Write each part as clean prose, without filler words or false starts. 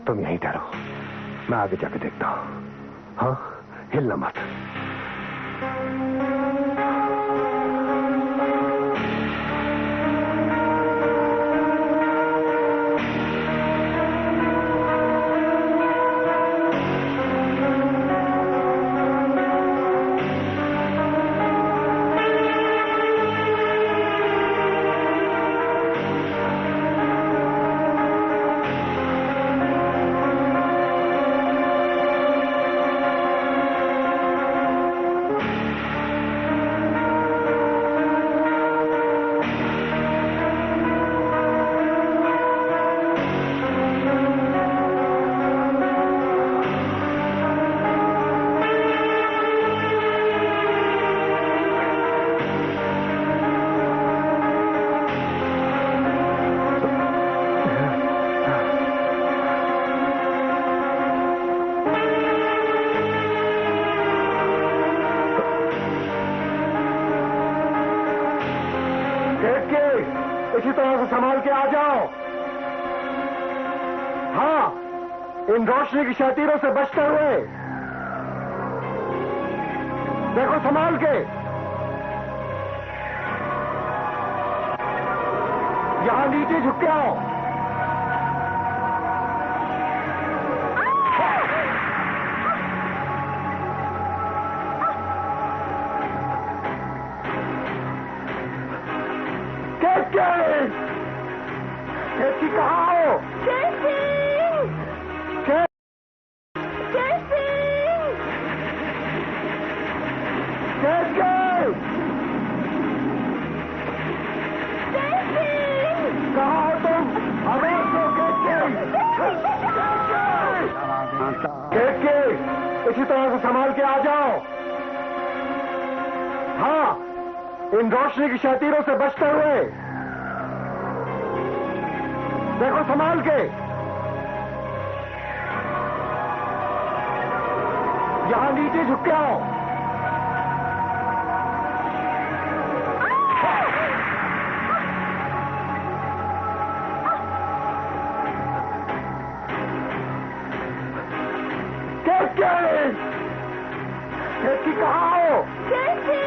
तुम यहीं ठहरो, मैं आगे जाके देखता हूं। हाँ, हिलना मत। इसी तरह से संभाल के आ जाओ। हाँ, इन रोशनी की शतीरों से बचते हुए देखो, संभाल के। यहां नीचे झुक के आओ। कैसी कहाँ हो? कैसी? कहाँ हो तुम? आवाज दो के इसी तरह से संभाल के आ जाओ। हाँ, इन रोशनी की शतीरों से बचते हुए देखो, संभाल के। यहां नीचे झुक के आओ। कैसी कहाँ हो? कैसी?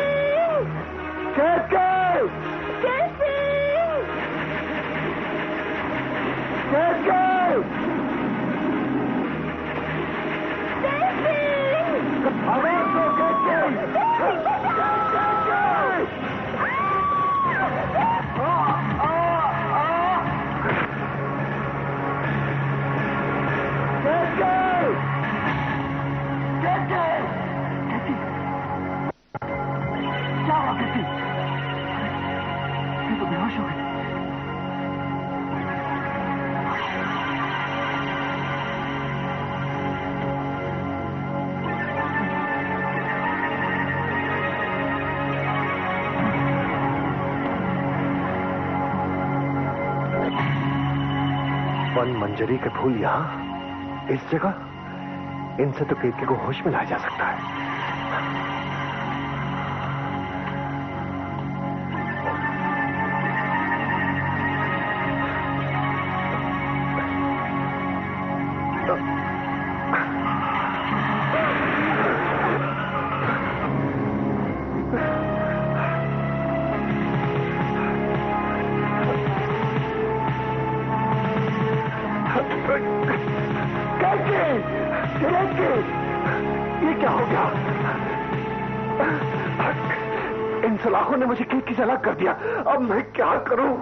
मंजरी के फूल यहां, इस जगह, इनसे तो केके को होश में लाया जा सकता है। ये क्या हो गया? इन सलाखों ने मुझे केक की अलग कर दिया। अब मैं क्या करूं?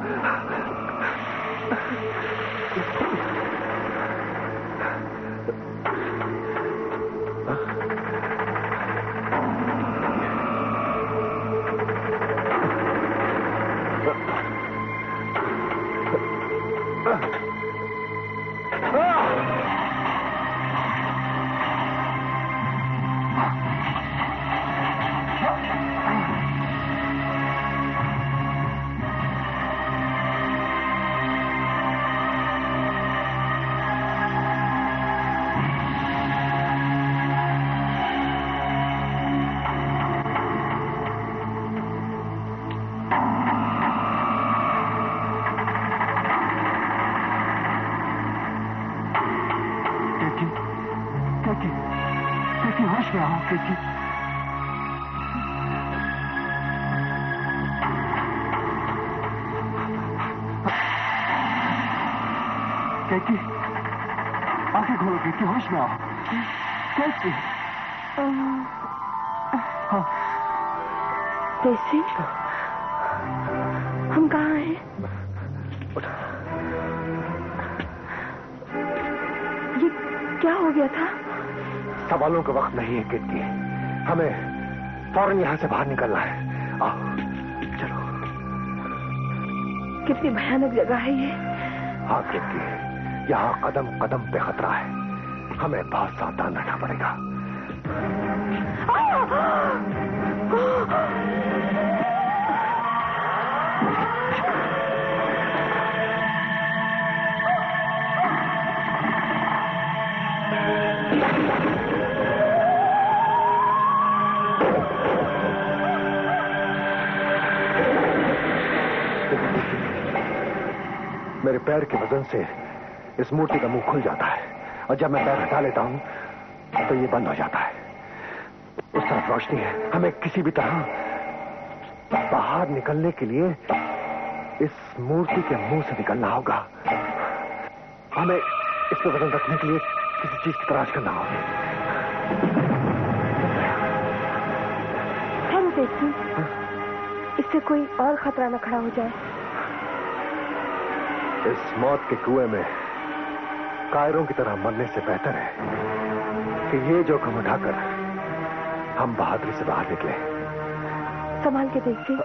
कैकी होश में आओ कैकी। कैकी आंखें खोलो कैकी, होश में आओ कैकी। हाँ कैसी हम कहाँ हैं? ये क्या हो गया था? सवालों का वक्त नहीं है किटकी, हमें फौरन यहां से बाहर निकलना है। आओ चलो। कितनी भयानक जगह है ये। हाँ किटकी, यहाँ कदम कदम पे खतरा है, हमें बहुत सावधान रहना पड़ेगा। मेरे पैर के वजन से इस मूर्ति का मुंह खुल जाता है और जब मैं पैर हटा लेता हूं तो ये बंद हो जाता है। उस तरफ रोशनी है, हमें किसी भी तरह बाहर निकलने के लिए इस मूर्ति के मुंह से निकलना होगा। हमें इस पर वजन रखने के लिए किसी चीज की तलाश करना होगा। देखिए, इससे कोई और खतरा न खड़ा हो जाए। इस मौत के कुएं में कायरों की तरह मरने से बेहतर है कि ये जोखिम उठाकर हम बहादुरी से बाहर निकले। संभाल के देखिए।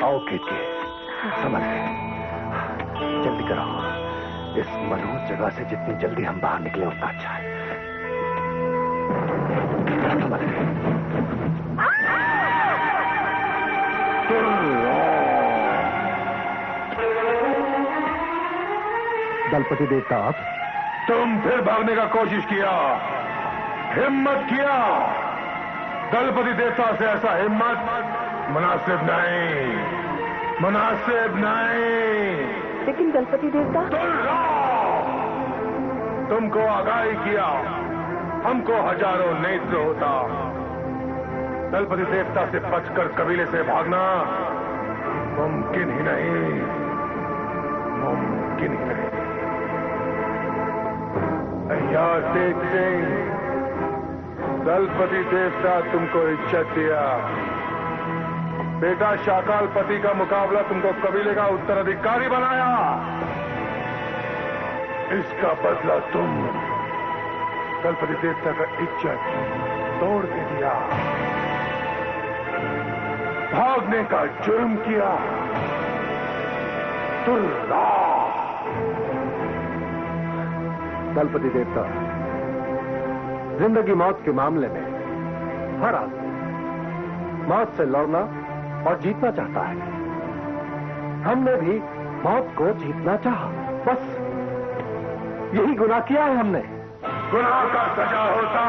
आओ केके, समझ गए। जल्दी करो, इस मलूस जगह से जितनी जल्दी हम बाहर निकले उतना अच्छा है। समझ गए। दलपति देवता, आप तुम फिर भागने का कोशिश किया, हिम्मत किया। दलपति देवता से ऐसा हिम्मत मुनासिब नहीं, मुनासिब नहीं। लेकिन दलपति देवता, तुमको आगाही किया, हमको हजारों नेत्र होता। दलपति देवता से बचकर कबीले से भागना मुमकिन ही नहीं, मुमकिन ही नहीं। यार देख सिंह, दलपति देवता तुमको इज्जत दिया। बेटा शाकाल पति का मुकाबला तुमको कबीले का उत्तराधिकारी बनाया। इसका बदला तुम दलपति देवता का इज्जत तोड़ के दिया, भागने का जुर्म किया। तुर्रा। दलपति देवता, जिंदगी मौत के मामले में हर आदमी मौत से लड़ना और जीतना चाहता है। हमने भी मौत को जीतना चाहा, बस यही गुनाह किया है हमने। गुनाह का सजा होता,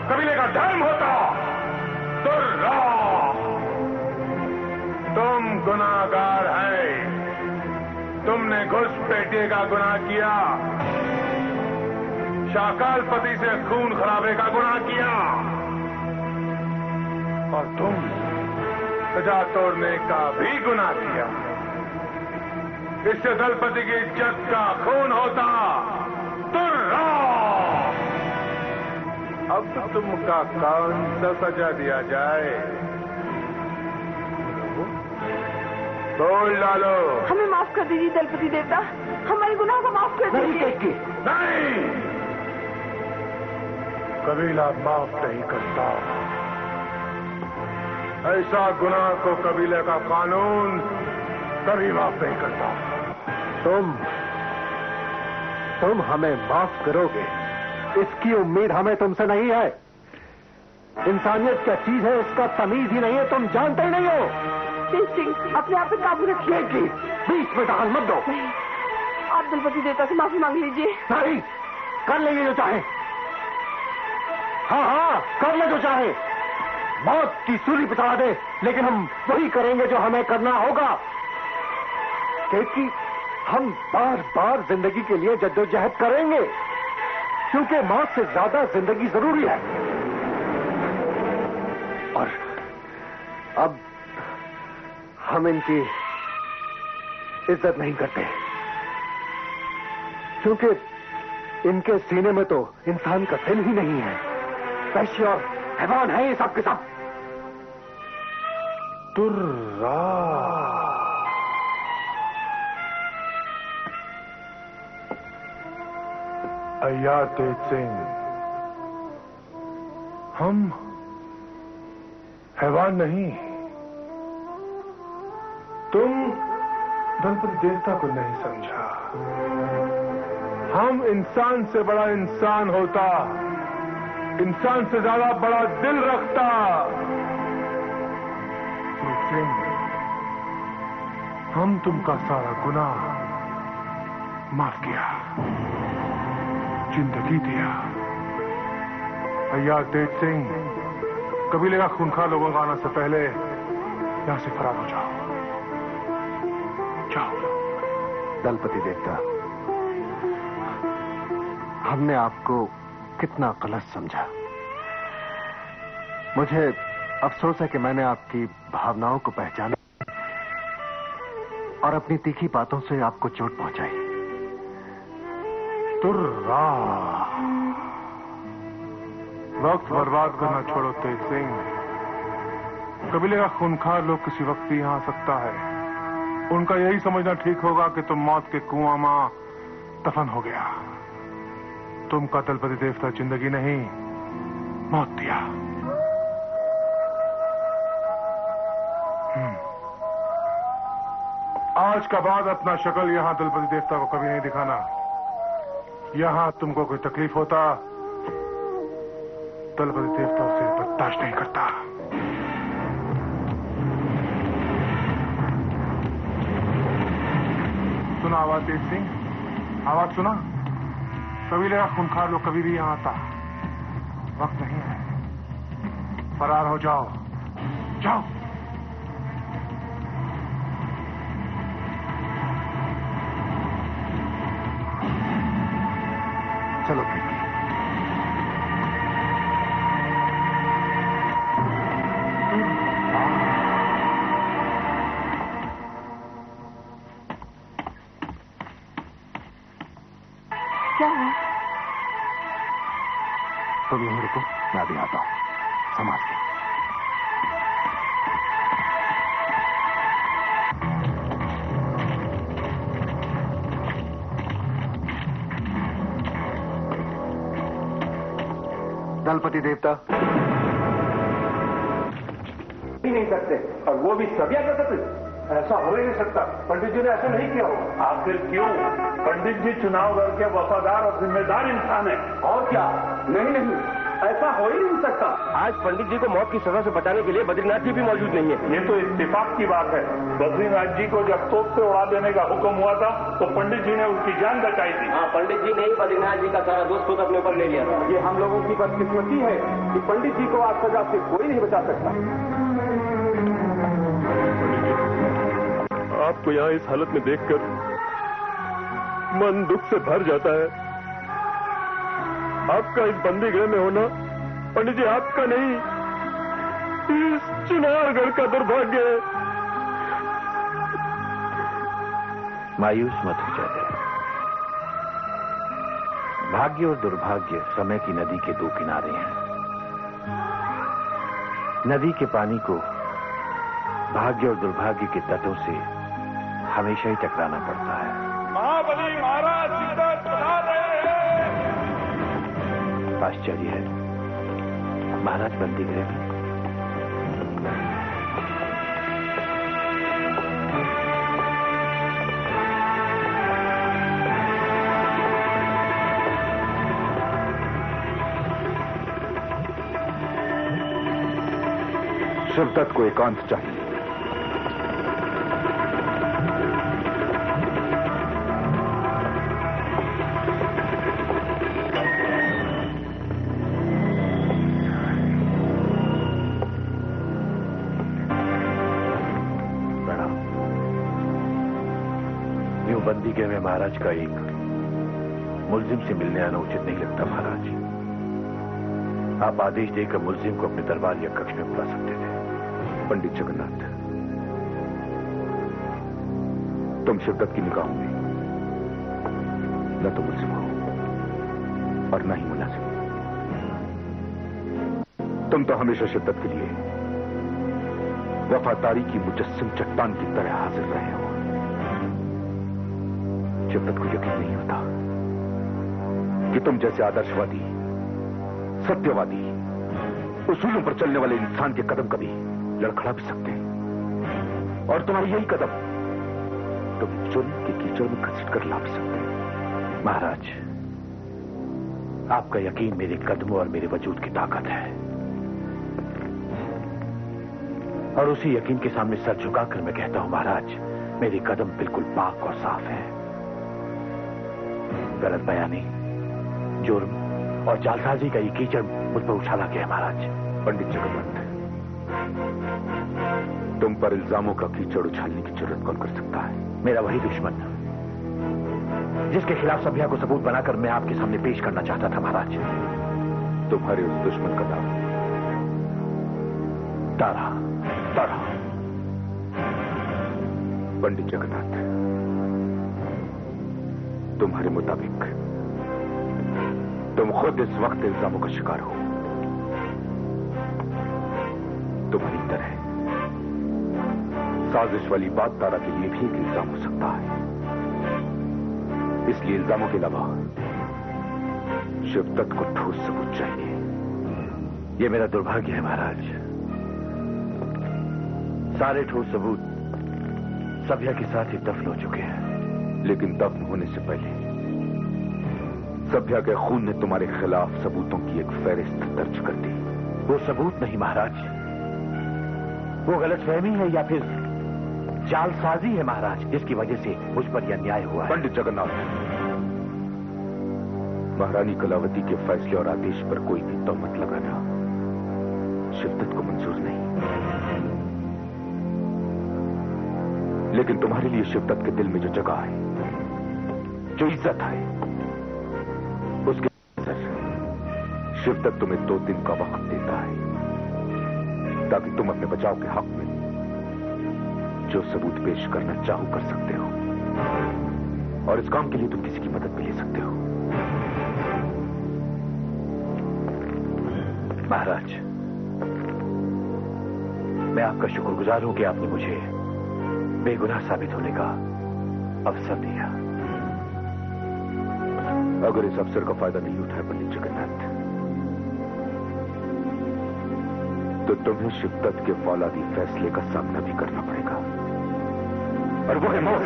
कबीले का धर्म होता। तुर्रा, तुम गुनाहगार है। तुमने घुसपैठिए का गुनाह किया, शाकाल पति से खून खराबे का गुनाह किया, और तुम सजा तोड़ने का भी गुनाह किया। इससे दलपति की इज्जत का खून होता। तुर्रा, अब तुमका कौन सा सजा दिया जाए? बोल डालो। हमें माफ कर दीजिए दलपति देवता, हमारे गुनाह को माफ कर दीजिए। नहीं, कबीला माफ नहीं करता। ऐसा गुनाह को कबीले का कानून कभी माफ नहीं करता। तुम हमें माफ करोगे, इसकी उम्मीद हमें तुमसे नहीं है। इंसानियत क्या चीज है इसका तमीज ही नहीं है, तुम जानते ही नहीं हो। तेज सिंह, अपने आप पे काबू रखिए। बीच में दखल मत दो। नहीं, आप दलपति देवता से माफी मांग लीजिए। नहीं, कर लेंगे जो चाहे। हाँ, कर ले जो चाहे। मौत की सूली पे चढ़ा दे, लेकिन हम वही करेंगे जो हमें करना होगा। क्योंकि हम बार बार जिंदगी के लिए जद्दोजहद करेंगे, क्योंकि मौत से ज्यादा जिंदगी जरूरी है। और अब हम इनकी इज्जत नहीं करते, क्योंकि इनके सीने में तो इंसान का दिल ही नहीं है। वैश्य और हैवान है ये सब के सब। तुर्रा, अय्या तेज सिंह, हम हैवान नहीं। तुम दलपति देवता को नहीं समझा। हम इंसान से बड़ा इंसान होता, इंसान से ज्यादा बड़ा दिल रखता। तेज सिंह, हम तुमका सारा गुनाह माफ किया, जिंदगी दिया। अय्या तेज सिंह, कबीले का खूंखार लोगों का आने से पहले यहां से फरार हो जाओ। जाओ। दलपति देवता, हमने आपको कितना गलत समझा। मुझे अफसोस है कि मैंने आपकी भावनाओं को पहचाना और अपनी तीखी बातों से आपको चोट पहुंचाई। तुर्रा, वक्त बर्बाद करना छोड़ो तेज सिंह। कबीले का खूंखार लोग किसी वक्त भी यहां आ सकता है। उनका यही समझना ठीक होगा कि तुम मौत के कुआं में दफन हो गया। तुमका दलपति देवता जिंदगी नहीं, मौत दिया। आज का बाद अपना शक्ल यहां दलपति देवता को कभी नहीं दिखाना। यहां तुमको कोई तकलीफ होता, दलपति देवता उसे बर्दाश्त नहीं करता। सुना आवाज तेज सिंह, आवाज सुना? कबीले का खूंखार लोग कभी भी यहां आता। वक्त नहीं है, फरार हो जाओ। जाओ। चलो क्या है? तुम यहीं रुको, मैं अभी आता हूं। संभाल के। दलपति देवता ही नहीं सकते, और वो भी सभ्य दलपति। ऐसा हो ही नहीं सकता। पंडित जी ने ऐसा नहीं किया होगा। आखिर क्यों? पंडित जी चुनाव घर के वफादार और जिम्मेदार इंसान है। और क्या? नहीं, ऐसा हो ही नहीं सकता। आज पंडित जी को मौत की सजा से बचाने के लिए बद्रीनाथ जी भी मौजूद नहीं है। ये तो इत्तेफाक की बात है। बद्रीनाथ जी को जब तोप से उड़ा देने का हुक्म हुआ था तो पंडित जी ने उनकी जान बचाई थी। हाँ, पंडित जी ने ही बद्रीनाथ जी का सारा दोष खुद अपने ऊपर ले लिया था। ये हम लोगों की बदकिस्मती है कि पंडित जी को आज सजा से कोई नहीं बचा सकता। आपको यहाँ इस हालत में देखकर मन दुख से भर जाता है। आपका इस बंदी गृह में होना पंडित जी आपका नहीं, इस चिनारगढ़ का दुर्भाग्य है। मायूस मत हो जाते। भाग्य और दुर्भाग्य समय की नदी के दो किनारे हैं। नदी के पानी को भाग्य और दुर्भाग्य के तटों से हमेशा ही टकराना पड़ता है। महाबली महाराज सीता बता रहे हैं। आश्चर्य है, महाराज बंदी गृह में। शिवदत्त को एकांत चाहिए। बंदीगृह में महाराज का एक मुलजिम से मिलने आना उचित नहीं लगता महाराज। आप आदेश देकर मुलजिम को अपने दरबार या कक्ष में बुला सकते थे। पंडित जगन्नाथ, तुम शिद्दत की निगाहों में न तो मुलजिम हो और न ही मुलाजिम। तुम तो हमेशा शिद्दत के लिए वफादारी की मुजस्सिम चट्टान की तरह हाजिर रहे हो। शिद्दत को यकीन नहीं होता कि तुम जैसे आदर्शवादी, सत्यवादी, उसूलों पर चलने वाले इंसान के कदम कभी लड़खड़ा भी सकते हैं, और तुम्हारी यही कदम तुम जुर्म के कीचड़ में घसीट कर ला भी सकते हैं। महाराज, आपका यकीन मेरे कदमों और मेरे वजूद की ताकत है, और उसी यकीन के सामने सर झुकाकर मैं कहता हूं महाराज, मेरे कदम बिल्कुल पाक और साफ हैं। गलत बयानी, जुर्म और जालसाजी का ये कीचड़ मुझ पर उछाला गया है महाराज। पंडित जगन्नाथ, तुम पर इल्जामों का कीचड़ उछालने की जरूरत कौन कर सकता है? मेरा वही दुश्मन जिसके खिलाफ सभ्या को सबूत बनाकर मैं आपके सामने पेश करना चाहता था महाराज। तुम्हारे उस दुश्मन का नाम तारा। तारा। पंडित जगन्नाथ, तुम्हारे मुताबिक तुम खुद इस वक्त इल्जामों का शिकार हो। तुम्हारी तरह साजिश वाली बात तारा के लिए भी एक इल्जाम हो सकता है। इसलिए इल्जामों के अलावा शिवदत्त को ठोस सबूत चाहिए। यह मेरा दुर्भाग्य है महाराज। सारे ठोस सबूत सभ्या के साथ ही दफन हो चुके हैं। लेकिन दफन होने से पहले सभ्या के खून ने तुम्हारे खिलाफ सबूतों की एक फहरिस्त दर्ज कर दी। वो सबूत नहीं महाराज, वो गलतफहमी है या फिर जालसाजी है महाराज, जिसकी वजह से मुझ पर यह अन्याय हुआ है। पंडित जगन्नाथ, महारानी कलावती के फैसले और आदेश पर कोई भी तोहमत लगाना शिवदत्त को मंजूर नहीं। लेकिन तुम्हारे लिए शिवदत्त के दिल में जो जगह है, जो इज्जत है, उसके अंदर शिवदत्त तुम्हें 2 दिन का वक्त देता है ताकि तुम अपने बचाव के हक में जो सबूत पेश करना चाहो कर सकते हो, और इस काम के लिए तुम किसी की मदद भी ले सकते हो। महाराज, मैं आपका शुक्रगुजार हूं कि आपने मुझे बेगुनाह साबित होने का अवसर दिया। अगर इस अवसर का फायदा नहीं उठाया पंडित जगन्नाथ, तो तुम्हें शिवदत्त के फौलादी फैसले का सामना भी करना पड़ेगा, और वो है मौत।